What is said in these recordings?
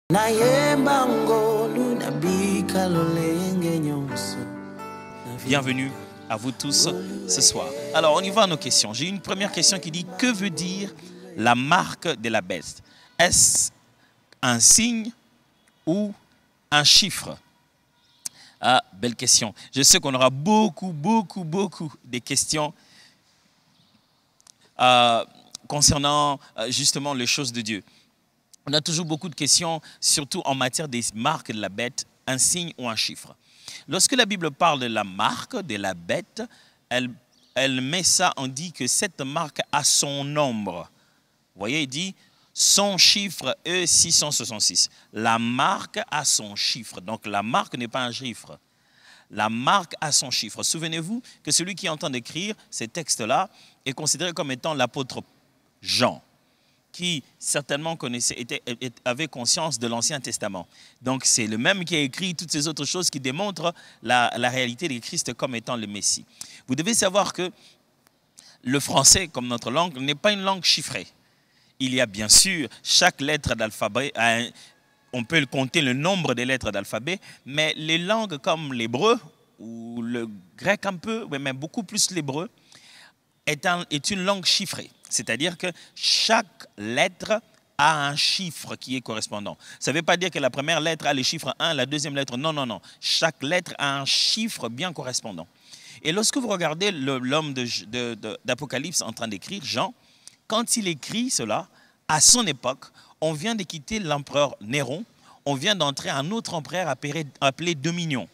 Bienvenue à vous tous ce soir. Alors, on y va à nos questions. J'ai une première question qui dit: que veut dire la marque de la bête? Est-ce un signe ou un chiffre? Ah, belle question. Je sais qu'on aura beaucoup de questions concernant justement les choses de Dieu. On a toujours beaucoup de questions, surtout en matière des marques de la bête, un signe ou un chiffre. Lorsque la Bible parle de la marque de la bête, elle met ça, on dit que cette marque a son nombre. Vous voyez, il dit son chiffre est 666. La marque a son chiffre. Donc la marque n'est pas un chiffre. La marque a son chiffre. Souvenez-vous que celui qui est en train d'écrire ces textes-là est considéré comme étant l'apôtre Jean, qui certainement avait conscience de l'Ancien Testament. Donc c'est le même qui a écrit toutes ces autres choses qui démontrent la réalité de Christ comme étant le Messie. Vous devez savoir que le français, comme notre langue, n'est pas une langue chiffrée. Il y a bien sûr chaque lettre d'alphabet, on peut compter le nombre des lettres d'alphabet, mais les langues comme l'hébreu ou le grec un peu, mais beaucoup plus l'hébreu, est une langue chiffrée. C'est-à-dire que chaque lettre a un chiffre qui est correspondant. Ça ne veut pas dire que la première lettre a le chiffre 1, la deuxième lettre, non. Chaque lettre a un chiffre bien correspondant. Et lorsque vous regardez l'homme d'Apocalypse en train d'écrire, Jean, quand il écrit cela, à son époque, on vient de quitter l'empereur Néron, on vient d'entrer un autre empereur appelé Dominion.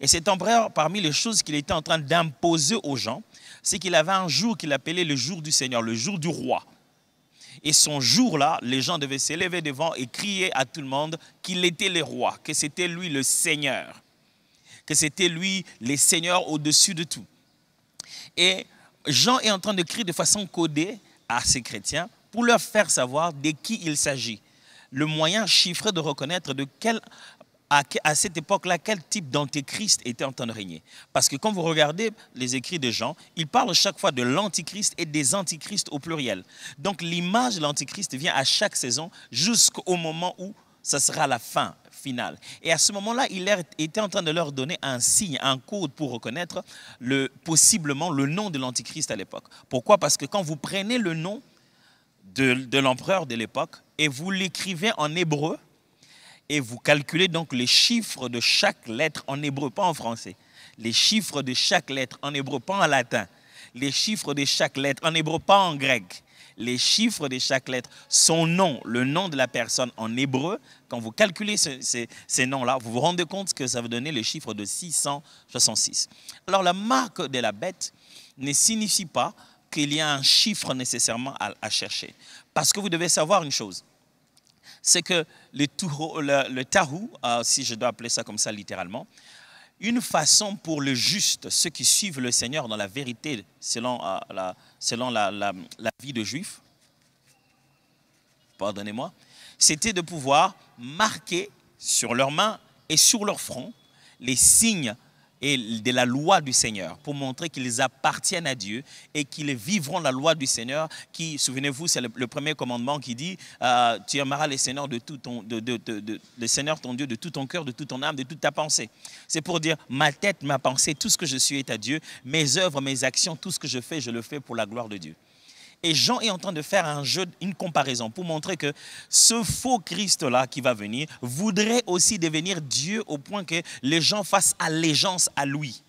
Et cet empereur, parmi les choses qu'il était en train d'imposer aux gens, c'est qu'il avait un jour qu'il appelait le jour du Seigneur, le jour du roi. Et son jour-là, les gens devaient s'élever devant et crier à tout le monde qu'il était le roi, que c'était lui le Seigneur, que c'était lui le Seigneur au-dessus de tout. Et Jean est en train de crier de façon codée à ces chrétiens pour leur faire savoir de qui il s'agit. Le moyen chiffré de reconnaître à cette époque-là, quel type d'antéchrist était en train de régner. Parce que quand vous regardez les écrits de Jean, il parle chaque fois de l'antichrist et des antichrists au pluriel. Donc l'image de l'antichrist vient à chaque saison jusqu'au moment où ça sera la fin finale. Et à ce moment-là, il était en train de leur donner un signe, un code pour reconnaître possiblement le nom de l'antichrist à l'époque. Pourquoi? Parce que quand vous prenez le nom de l'empereur de l'époque et vous l'écrivez en hébreu, et vous calculez donc les chiffres de chaque lettre en hébreu, pas en français. Les chiffres de chaque lettre en hébreu, pas en latin. Les chiffres de chaque lettre en hébreu, pas en grec. Les chiffres de chaque lettre, son nom, le nom de la personne en hébreu, quand vous calculez ces noms-là, vous vous rendez compte que ça va donner le chiffre de 666. Alors la marque de la bête ne signifie pas qu'il y a un chiffre nécessairement à chercher. Parce que vous devez savoir une chose. C'est que le tarou, si je dois appeler ça comme ça littéralement, une façon pour le juste, ceux qui suivent le Seigneur dans la vérité, selon la vie de Juifs, pardonnez-moi, c'était de pouvoir marquer sur leurs mains et sur leur front les signes et de la loi du Seigneur, pour montrer qu'ils appartiennent à Dieu et qu'ils vivront la loi du Seigneur, qui, souvenez-vous, c'est le premier commandement qui dit tu aimeras le Seigneur, le Seigneur ton Dieu de tout ton cœur, de toute ton âme, de toute ta pensée. C'est pour dire ma tête, ma pensée, tout ce que je suis est à Dieu, mes œuvres, mes actions, tout ce que je le fais pour la gloire de Dieu. Et Jean est en train de faire une comparaison pour montrer que ce faux Christ-là qui va venir voudrait aussi devenir Dieu au point que les gens fassent allégeance à lui.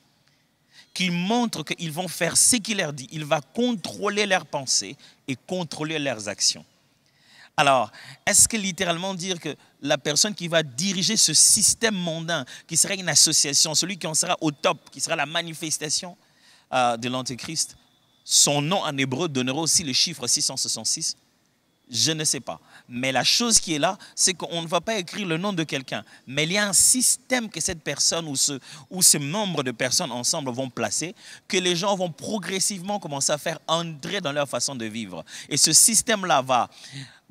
Qu'il montre qu'ils vont faire ce qu'il leur dit. Il va contrôler leurs pensées et contrôler leurs actions. Alors, est-ce que littéralement dire que la personne qui va diriger ce système mondain, qui sera une association, celui qui en sera au top, qui sera la manifestation de l'Antéchrist, son nom en hébreu donnera aussi le chiffre 666? Je ne sais pas. Mais la chose qui est là, c'est qu'on ne va pas écrire le nom de quelqu'un. Mais il y a un système que cette personne ou ce nombre de personnes ensemble vont placer, que les gens vont progressivement commencer à faire entrer dans leur façon de vivre. Et ce système-là va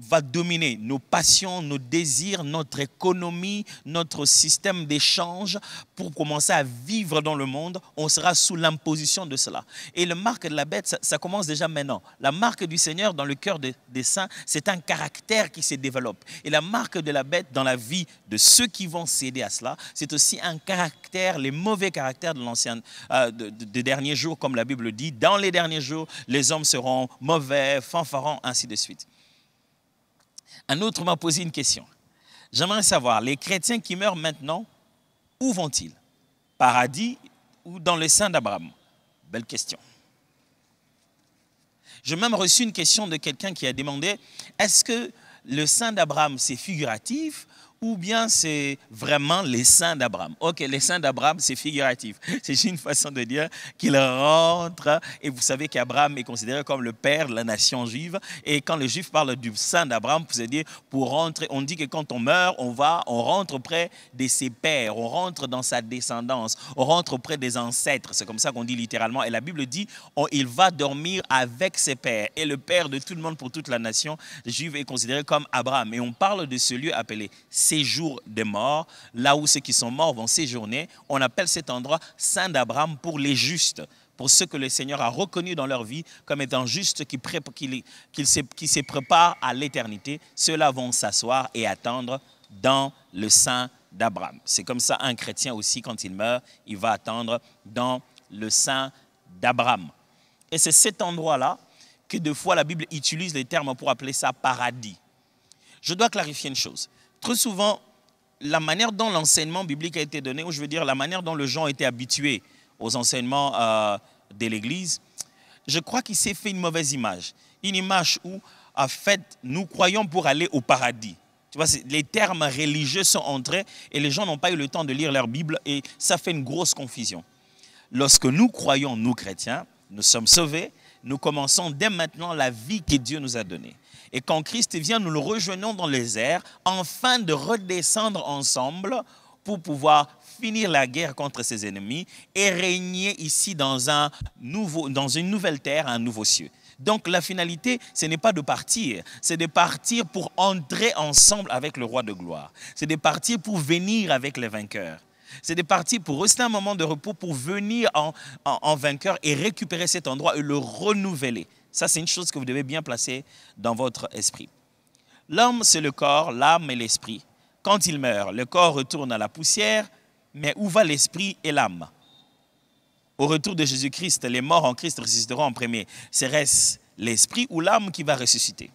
va dominer nos passions, nos désirs, notre économie, notre système d'échange pour commencer à vivre dans le monde. On sera sous l'imposition de cela. Et la marque de la bête, ça commence déjà maintenant. La marque du Seigneur dans le cœur des saints, c'est un caractère qui se développe. Et la marque de la bête dans la vie de ceux qui vont céder à cela, c'est aussi un caractère, les mauvais caractères de des derniers jours, comme la Bible dit. Dans les derniers jours, les hommes seront mauvais, fanfarons, ainsi de suite. Un autre m'a posé une question. J'aimerais savoir, les chrétiens qui meurent maintenant, où vont-ils? Paradis ou dans le sein d'Abraham? Belle question. J'ai même reçu une question de quelqu'un qui a demandé, est-ce que le sein d'Abraham, c'est figuratif ou bien c'est vraiment les seins d'Abraham? Ok, les seins d'Abraham, c'est figuratif. C'est une façon de dire qu'il rentre. Et vous savez qu'Abraham est considéré comme le père de la nation juive. Et quand les Juifs parlent du sein d'Abraham, vous dire pour rentrer, on dit que quand on meurt, on rentre auprès de ses pères, on rentre dans sa descendance, on rentre auprès des ancêtres. C'est comme ça qu'on dit littéralement. Et la Bible dit, il va dormir avec ses pères. Et le père de tout le monde pour toute la nation juive est considéré comme Abraham. Et on parle de ce lieu appelé séjour des morts, là où ceux qui sont morts vont séjourner. On appelle cet endroit Saint d'Abraham pour les justes, pour ceux que le Seigneur a reconnus dans leur vie comme étant justes, qui se préparent à l'éternité. Ceux-là vont s'asseoir et attendre dans le sein d'Abraham. C'est comme ça un chrétien aussi, quand il meurt, il va attendre dans le sein d'Abraham. Et c'est cet endroit-là que deux fois la Bible utilise les termes pour appeler ça paradis. Je dois clarifier une chose. Très souvent, la manière dont l'enseignement biblique a été donné, ou je veux dire la manière dont les gens étaient habitués aux enseignements de l'Église, je crois qu'il s'est fait une mauvaise image. Une image où, en fait, nous croyons pour aller au paradis. Tu vois, les termes religieux sont entrés et les gens n'ont pas eu le temps de lire leur Bible et ça fait une grosse confusion. Lorsque nous croyons, nous chrétiens, nous sommes sauvés, nous commençons dès maintenant la vie que Dieu nous a donnée. Et quand Christ vient, nous le rejoignons dans les airs, afin de redescendre ensemble pour pouvoir finir la guerre contre ses ennemis et régner ici dans une nouvelle terre, un nouveau cieux. Donc la finalité, ce n'est pas de partir, c'est de partir pour entrer ensemble avec le roi de gloire. C'est de partir pour venir avec les vainqueurs. C'est de partir pour rester un moment de repos, pour venir en vainqueur et récupérer cet endroit et le renouveler. Ça, c'est une chose que vous devez bien placer dans votre esprit. L'homme, c'est le corps, l'âme et l'esprit. Quand il meurt, le corps retourne à la poussière, mais où va l'esprit et l'âme? Au retour de Jésus-Christ, les morts en Christ ressusciteront en premier. Serait-ce l'esprit ou l'âme qui va ressusciter?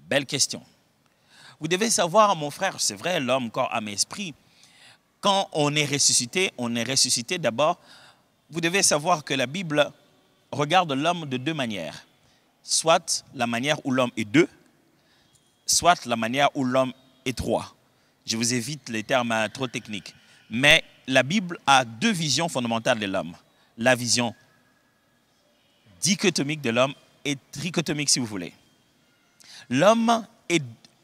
Belle question. Vous devez savoir, mon frère, c'est vrai, l'homme, corps, âme, esprit, quand on est ressuscité d'abord. Vous devez savoir que la Bible regarde l'homme de deux manières. Soit la manière où l'homme est deux, soit la manière où l'homme est trois. Je vous évite les termes trop techniques. Mais la Bible a deux visions fondamentales de l'homme. La vision dichotomique de l'homme et trichotomique, si vous voulez. L'homme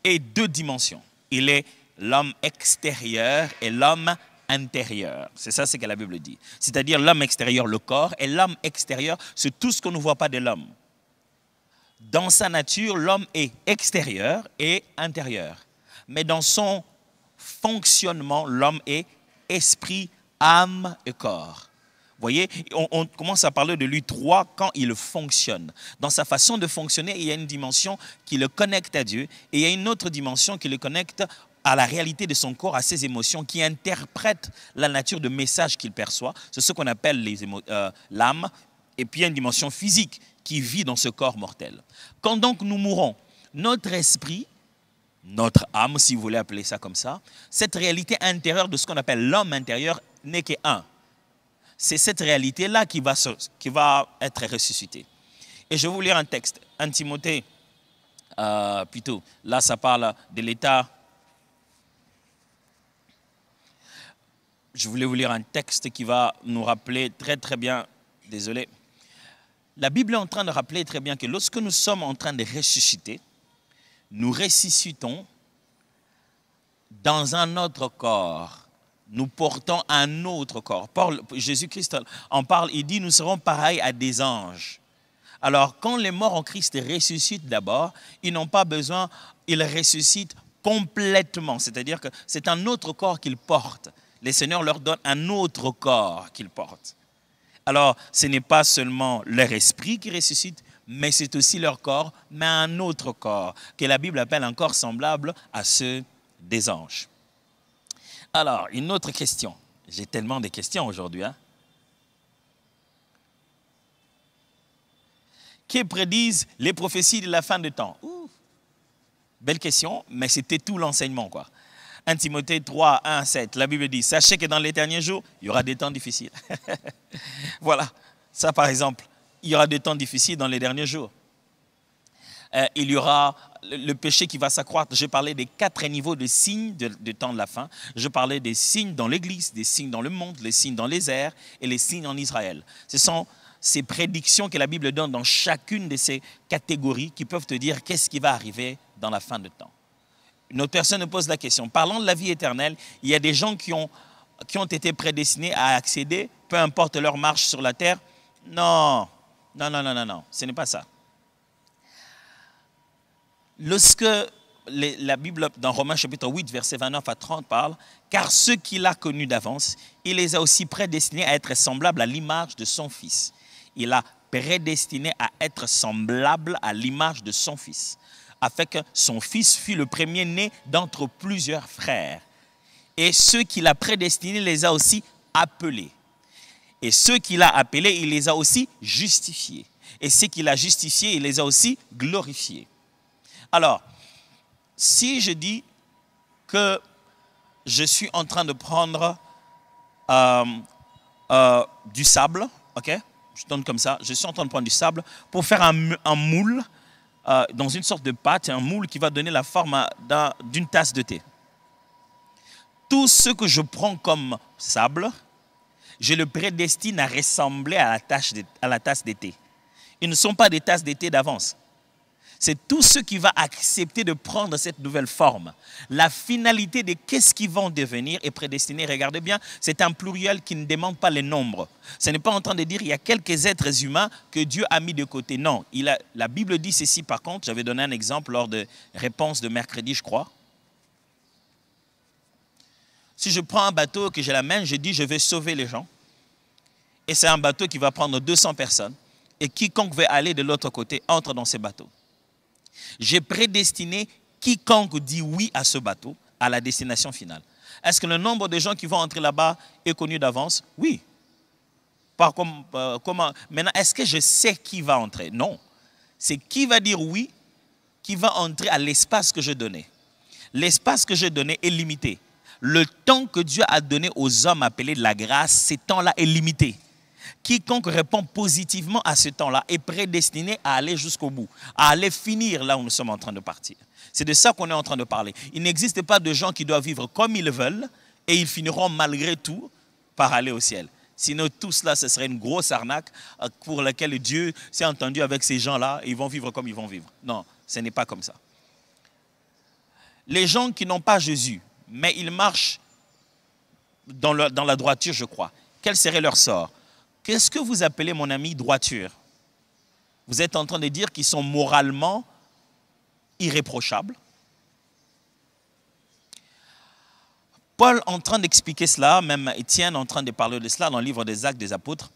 est deux dimensions. Il est l'homme extérieur et l'homme intérieur. C'est ça ce que la Bible dit. C'est-à-dire l'homme extérieur, le corps, et l'homme extérieur, c'est tout ce qu'on ne voit pas de l'homme. Dans sa nature, l'homme est extérieur et intérieur. Mais dans son fonctionnement, l'homme est esprit, âme et corps. Vous voyez, on commence à parler de lui trois quand il fonctionne. Dans sa façon de fonctionner, il y a une dimension qui le connecte à Dieu et il y a une autre dimension qui le connecte à la réalité de son corps, à ses émotions, qui interprète la nature de message qu'il perçoit. C'est ce qu'on appelle l'âme. Et puis il y a une dimension physique qui vit dans ce corps mortel. Quand donc nous mourons, notre esprit, notre âme, si vous voulez appeler ça comme ça, cette réalité intérieure de ce qu'on appelle l'homme intérieur n'est qu'un. C'est cette réalité-là qui va être ressuscitée. Et je vais vous lire un texte, 1 Timothée, plutôt. Là, ça parle de l'état. Je voulais vous lire un texte qui va nous rappeler très très bien, désolé. La Bible est en train de rappeler très bien que lorsque nous sommes en train de ressusciter, nous ressuscitons dans un autre corps. Nous portons un autre corps. Jésus-Christ en parle, il dit, nous serons pareils à des anges. Alors, quand les morts en Christ ressuscitent d'abord, ils n'ont pas besoin, ils ressuscitent complètement. C'est-à-dire que c'est un autre corps qu'ils portent. Le Seigneur leur donne un autre corps qu'ils portent. Alors, ce n'est pas seulement leur esprit qui ressuscite, mais c'est aussi leur corps, mais un autre corps, que la Bible appelle un corps semblable à ceux des anges. Alors, une autre question. J'ai tellement de questions aujourd'hui. Qui prédisent les prophéties de la fin des temps? Belle question, mais c'était tout l'enseignement, quoi. 1 Timothée 3, 1, 7, la Bible dit, sachez que dans les derniers jours, il y aura des temps difficiles. Voilà, ça par exemple, il y aura des temps difficiles dans les derniers jours. Il y aura le péché qui va s'accroître. Je parlais des 4 niveaux de signes du temps de la fin. Je parlais des signes dans l'Église, des signes dans le monde, les signes dans les airs et les signes en Israël. Ce sont ces prédictions que la Bible donne dans chacune de ces catégories qui peuvent te dire qu'est-ce qui va arriver dans la fin de temps. Une autre personne nous pose la question. Parlant de la vie éternelle, il y a des gens qui ont été prédestinés à accéder, peu importe leur marche sur la terre. Non, ce n'est pas ça. Lorsque la Bible, dans Romains chapitre 8, versets 29 à 30, parle, « Car ceux qu'il a connus d'avance, il les a aussi prédestinés à être semblables à l'image de son Fils. » Il a prédestiné à être semblable à l'image de son Fils, afin que son Fils fût le premier-né d'entre plusieurs frères. Et ceux qu'il a prédestinés les a aussi appelés. Et ceux qu'il a appelés, il les a aussi justifiés. Et ceux qu'il a justifiés, il les a aussi glorifiés. Alors, si je dis que je suis en train de prendre du sable, ok? Je donne comme ça, je suis en train de prendre du sable pour faire un moule dans une sorte de pâte, un moule qui va donner la forme d'une tasse de thé. Tout ce que je prends comme sable, je le prédestine à ressembler à la tasse de thé. Ils ne sont pas des tasses de thé d'avance. C'est tout ce qui va accepter de prendre cette nouvelle forme. La finalité de qu'est-ce qu'ils vont devenir est prédestiné. Regardez bien, c'est un pluriel qui ne demande pas les nombres. Ce n'est pas en train de dire qu'il y a quelques êtres humains que Dieu a mis de côté. Non, la Bible dit ceci par contre. J'avais donné un exemple lors de réponse de mercredi, je crois. Si je prends un bateau que je l'amène, je dis je vais sauver les gens. Et c'est un bateau qui va prendre 200 personnes. Et quiconque veut aller de l'autre côté entre dans ce bateau. J'ai prédestiné quiconque dit oui à ce bateau, à la destination finale. Est-ce que le nombre de gens qui vont entrer là-bas est connu d'avance? Oui. Comment? Maintenant, est-ce que je sais qui va entrer? Non. C'est qui va dire oui, qui va entrer à l'espace que je donnais. L'espace que je donnais est limité. Le temps que Dieu a donné aux hommes appelés de la grâce, ce temps-là est limité. Quiconque répond positivement à ce temps-là est prédestiné à aller jusqu'au bout, à aller finir là où nous sommes en train de partir. C'est de ça qu'on est en train de parler. Il n'existe pas de gens qui doivent vivre comme ils veulent et ils finiront malgré tout par aller au ciel. Sinon, tout cela, ce serait une grosse arnaque pour laquelle Dieu s'est entendu avec ces gens-là et ils vont vivre comme ils vont vivre. Non, ce n'est pas comme ça. Les gens qui n'ont pas Jésus, mais ils marchent dans la droiture, je crois, quel serait leur sort? Qu'est-ce que vous appelez, mon ami, droiture? Vous êtes en train de dire qu'ils sont moralement irréprochables. Paul en train d'expliquer cela, même Étienne en train de parler de cela dans le livre des Actes des Apôtres.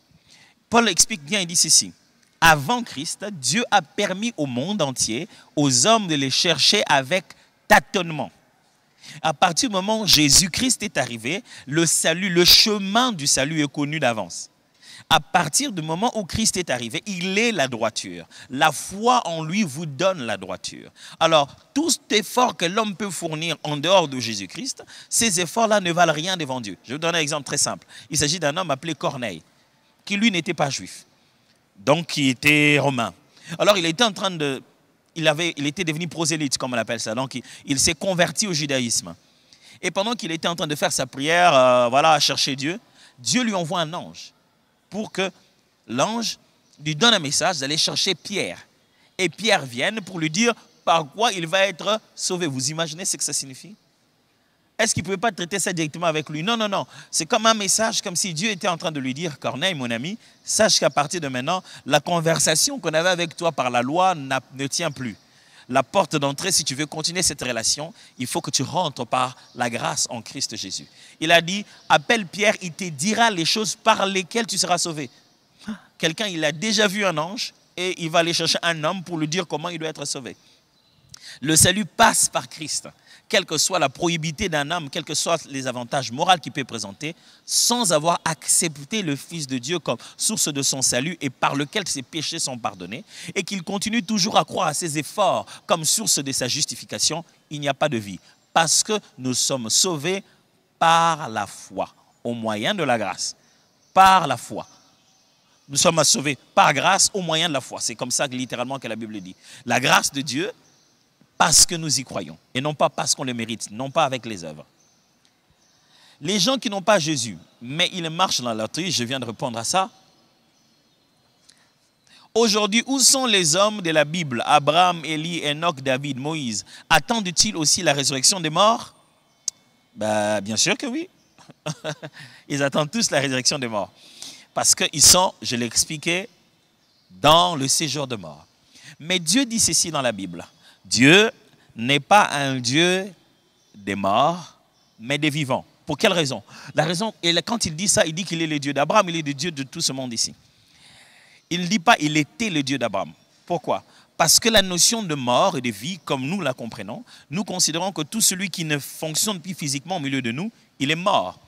Paul explique bien, il dit ceci. Avant Christ, Dieu a permis au monde entier, aux hommes de les chercher avec tâtonnement. À partir du moment où Jésus-Christ est arrivé, le salut, le chemin du salut est connu d'avance. À partir du moment où Christ est arrivé, il est la droiture. La foi en lui vous donne la droiture. Alors, tout effort que l'homme peut fournir en dehors de Jésus-Christ, ces efforts-là ne valent rien devant Dieu. Je vais vous donner un exemple très simple. Il s'agit d'un homme appelé Corneille, qui lui n'était pas juif, donc qui était romain. Alors, il était en train de... Il était devenu prosélyte, comme on appelle ça. Donc, il s'est converti au judaïsme. Et pendant qu'il était en train de faire sa prière, à chercher Dieu, Dieu lui envoie un ange pour que l'ange lui donne un message d'aller chercher Pierre. Et Pierre vienne pour lui dire par quoi il va être sauvé. Vous imaginez ce que ça signifie? Est-ce qu'il ne pouvait pas traiter ça directement avec lui? Non, non, non. C'est comme un message, comme si Dieu était en train de lui dire, Corneille, mon ami, sache qu'à partir de maintenant, la conversation qu'on avait avec toi par la loi ne tient plus. La porte d'entrée, si tu veux continuer cette relation, il faut que tu rentres par la grâce en Christ Jésus. Il a dit, appelle Pierre, il te dira les choses par lesquelles tu seras sauvé. Quelqu'un, il a déjà vu un ange et il va aller chercher un homme pour lui dire comment il doit être sauvé. Le salut passe par Christ. Quelle que soit la probité d'un homme, quels que soient les avantages moraux qu'il peut présenter, sans avoir accepté le Fils de Dieu comme source de son salut et par lequel ses péchés sont pardonnés, et qu'il continue toujours à croire à ses efforts comme source de sa justification, il n'y a pas de vie. Parce que nous sommes sauvés par la foi, au moyen de la grâce. Par la foi. Nous sommes sauvés par grâce au moyen de la foi. C'est comme ça que littéralement que la Bible dit. La grâce de Dieu, parce que nous y croyons, et non pas parce qu'on le mérite, non pas avec les œuvres. Les gens qui n'ont pas Jésus, mais ils marchent dans la loterie, je viens de répondre à ça. Aujourd'hui, où sont les hommes de la Bible? Abraham, Élie, Enoch, David, Moïse. Attendent-ils aussi la résurrection des morts? Bien sûr que oui. Ils attendent tous la résurrection des morts. Parce qu'ils sont, je l'ai expliqué, dans le séjour de mort. Mais Dieu dit ceci dans la Bible. Dieu n'est pas un Dieu des morts, mais des vivants. Pour quelle raison? La raison, et quand il dit ça, il dit qu'il est le Dieu d'Abraham, il est le Dieu de tout ce monde ici. Il ne dit pas il était le Dieu d'Abraham. Pourquoi? Parce que la notion de mort et de vie, comme nous la comprenons, nous considérons que tout celui qui ne fonctionne plus physiquement au milieu de nous, il est mort.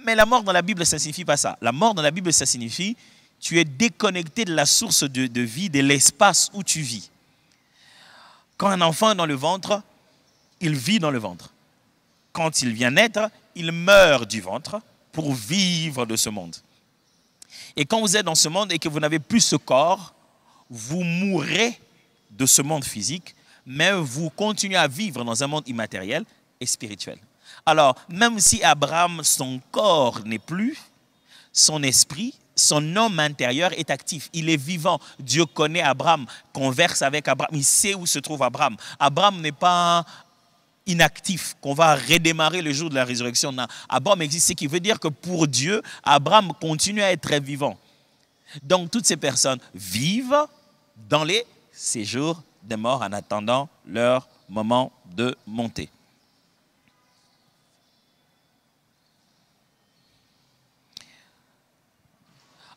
Mais la mort dans la Bible, ça ne signifie pas ça. La mort dans la Bible, ça signifie tu es déconnecté de la source de vie, de l'espace où tu vis. Quand un enfant est dans le ventre, il vit dans le ventre. Quand il vient naître, il meurt du ventre pour vivre de ce monde. Et quand vous êtes dans ce monde et que vous n'avez plus ce corps, vous mourrez de ce monde physique, mais vous continuez à vivre dans un monde immatériel et spirituel. Alors, même si Abraham, son corps n'est plus, son esprit, son homme intérieur est actif, il est vivant. Dieu connaît Abraham, converse avec Abraham, il sait où se trouve Abraham. Abraham n'est pas inactif, qu'on va redémarrer le jour de la résurrection. Non. Abraham existe, ce qui veut dire que pour Dieu, Abraham continue à être vivant. Donc toutes ces personnes vivent dans les séjours des morts en attendant leur moment de montée.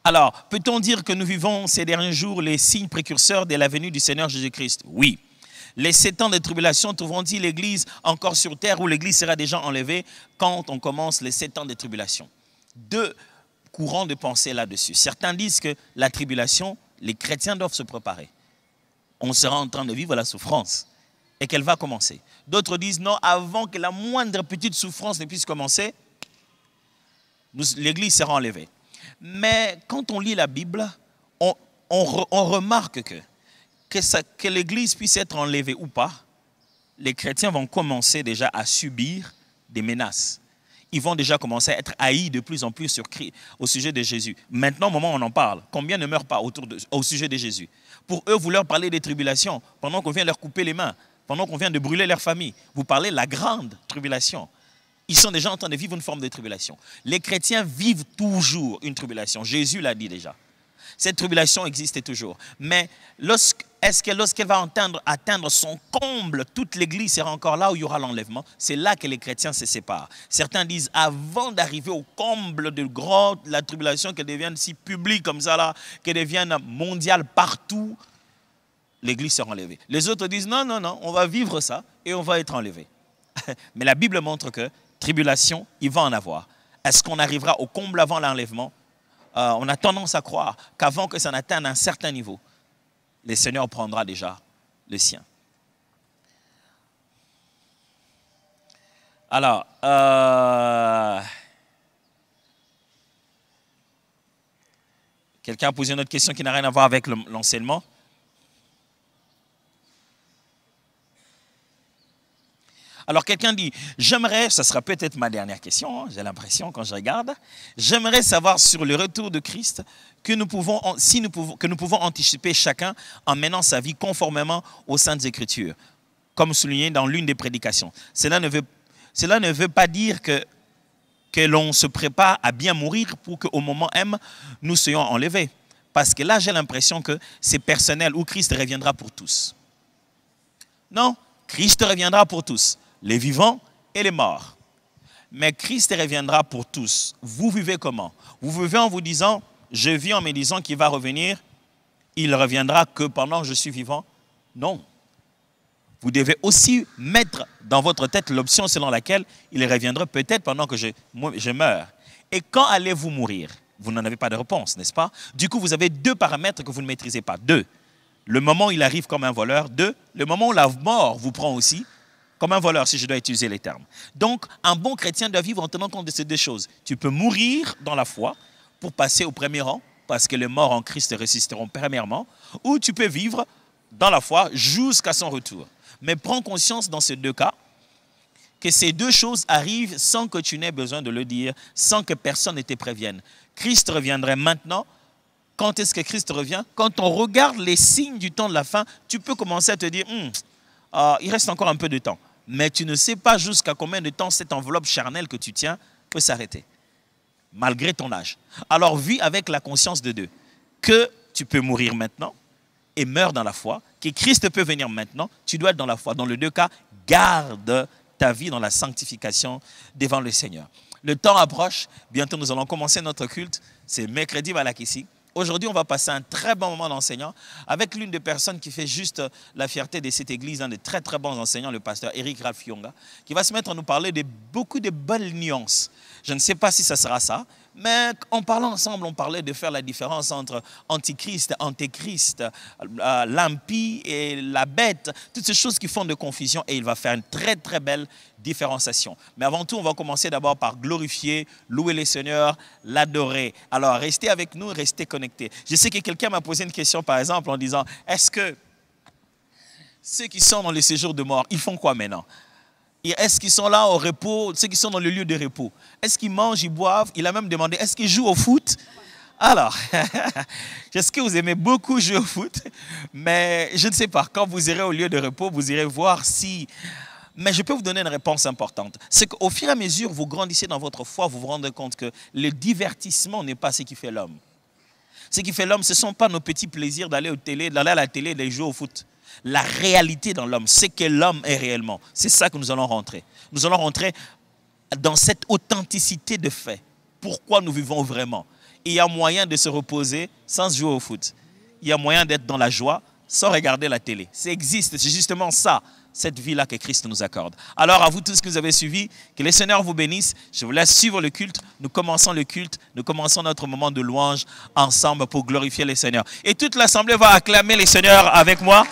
Alors, peut-on dire que nous vivons ces derniers jours les signes précurseurs de la venue du Seigneur Jésus-Christ? Oui. Les 7 ans de tribulation trouveront-ils l'Église encore sur terre ou l'Église sera déjà enlevée quand on commence les 7 ans de tribulation? 2 courants de pensée là-dessus. Certains disent que la tribulation, les chrétiens doivent se préparer. On sera en train de vivre la souffrance et qu'elle va commencer. D'autres disent non, avant que la moindre petite souffrance ne puisse commencer, l'Église sera enlevée. Mais quand on lit la Bible, on remarque que l'Église puisse être enlevée ou pas, les chrétiens vont commencer déjà à subir des menaces. Ils vont déjà commencer à être haïs de plus en plus au sujet de Jésus. Maintenant, au moment où on en parle, combien ne meurent pas au sujet de Jésus? Pour eux, vous leur parlez des tribulations, pendant qu'on vient leur couper les mains, pendant qu'on vient de brûler leur famille. Vous parlez de la grande tribulation. Ils sont déjà en train de vivre une forme de tribulation. Les chrétiens vivent toujours une tribulation. Jésus l'a dit déjà. Cette tribulation existe toujours. Mais est-ce que lorsqu'elle va atteindre son comble, toute l'Église sera encore là où il y aura l'enlèvement? C'est là que les chrétiens se séparent. Certains disent, avant d'arriver au comble de la tribulation, qu'elle devienne si publique comme ça, là, qu'elle devienne mondiale partout, l'Église sera enlevée. Les autres disent, non, non, non, on va vivre ça et on va être enlevé. Mais la Bible montre que tribulation, il va en avoir. Est-ce qu'on arrivera au comble avant l'enlèvement? On a tendance à croire qu'avant que ça n'atteigne un certain niveau, le Seigneur prendra déjà le sien. Alors, quelqu'un a posé une autre question qui n'a rien à voir avec l'enseignement. Alors quelqu'un dit, j'aimerais, ça sera peut-être ma dernière question, hein, j'ai l'impression quand je regarde, j'aimerais savoir sur le retour de Christ que nous pouvons anticiper chacun en menant sa vie conformément aux Saintes Écritures. comme souligné dans l'une des prédications. Cela ne veut pas dire que l'on se prépare à bien mourir pour qu'au moment M, nous soyons enlevés. Parce que là, j'ai l'impression que c'est personnel, où Christ reviendra pour tous. Non, Christ reviendra pour tous, les vivants et les morts. Mais Christ reviendra pour tous. Vous vivez comment? Vous vivez en vous disant, je vis en me disant qu'il va revenir, il reviendra que pendant que je suis vivant? Non. Vous devez aussi mettre dans votre tête l'option selon laquelle il reviendra peut-être pendant que je meurs. Et quand allez-vous mourir? Vous n'en avez pas de réponse, n'est-ce pas? Du coup, vous avez deux paramètres que vous ne maîtrisez pas. Deux, le moment où il arrive comme un voleur. Deux, le moment où la mort vous prend aussi comme un voleur, si je dois utiliser les termes. Donc, un bon chrétien doit vivre en tenant compte de ces deux choses. Tu peux mourir dans la foi pour passer au premier rang, parce que les morts en Christ ressusciteront premièrement, ou tu peux vivre dans la foi jusqu'à son retour. Mais prends conscience dans ces deux cas que ces deux choses arrivent sans que tu n'aies besoin de le dire, sans que personne ne te prévienne. Christ reviendrait maintenant. Quand est-ce que Christ revient? Quand on regarde les signes du temps de la fin, tu peux commencer à te dire, il reste encore un peu de temps. Mais tu ne sais pas jusqu'à combien de temps cette enveloppe charnelle que tu tiens peut s'arrêter, malgré ton âge. Alors vis avec la conscience de deux, que tu peux mourir maintenant et meurs dans la foi, que Christ peut venir maintenant, tu dois être dans la foi. Dans les deux cas, garde ta vie dans la sanctification devant le Seigneur. Le temps approche, bientôt nous allons commencer notre culte, c'est mercredi Malakissi. Aujourd'hui, on va passer un très bon moment d'enseignant avec l'une des personnes qui fait juste la fierté de cette église, un de très très bons enseignants, le pasteur Eric Ralph-Yonga, qui va se mettre à nous parler de beaucoup de belles nuances. Je ne sais pas si ça sera ça, mais en parlant ensemble, on parlait de faire la différence entre antichrist, antéchrist, l'impie et la bête, toutes ces choses qui font de confusion, et il va faire une très très belle différenciation. Mais avant tout, on va commencer d'abord par glorifier, louer le Seigneur, l'adorer. Alors restez avec nous, restez connectés. Je sais que quelqu'un m'a posé une question par exemple en disant, est-ce que ceux qui sont dans le séjour de mort, ils font quoi maintenant? Est-ce qu'ils sont là au repos, ceux qui sont dans le lieu de repos? Est-ce qu'ils mangent, ils boivent? Il a même demandé, est-ce qu'ils jouent au foot? Alors, est-ce que vous aimez beaucoup jouer au foot? Mais je ne sais pas, quand vous irez au lieu de repos, vous irez voir si... Mais je peux vous donner une réponse importante. C'est qu'au fur et à mesure, vous grandissez dans votre foi, vous vous rendez compte que le divertissement n'est pas ce qui fait l'homme. Ce qui fait l'homme, ce ne sont pas nos petits plaisirs d'aller à la télé, d'aller jouer au foot. La réalité dans l'homme, c'est que l'homme est réellement. C'est ça que nous allons rentrer. Nous allons rentrer dans cette authenticité de fait. Pourquoi nous vivons vraiment? Il y a moyen de se reposer sans jouer au foot. Il y a moyen d'être dans la joie sans regarder la télé. Ça existe, c'est justement ça, cette vie-là que Christ nous accorde. Alors à vous tous qui nous avez suivis, que le Seigneur vous bénisse. Je vous laisse suivre le culte. Nous commençons le culte, nous commençons notre moment de louange ensemble pour glorifier le Seigneur. Et toute l'assemblée va acclamer le Seigneur avec moi.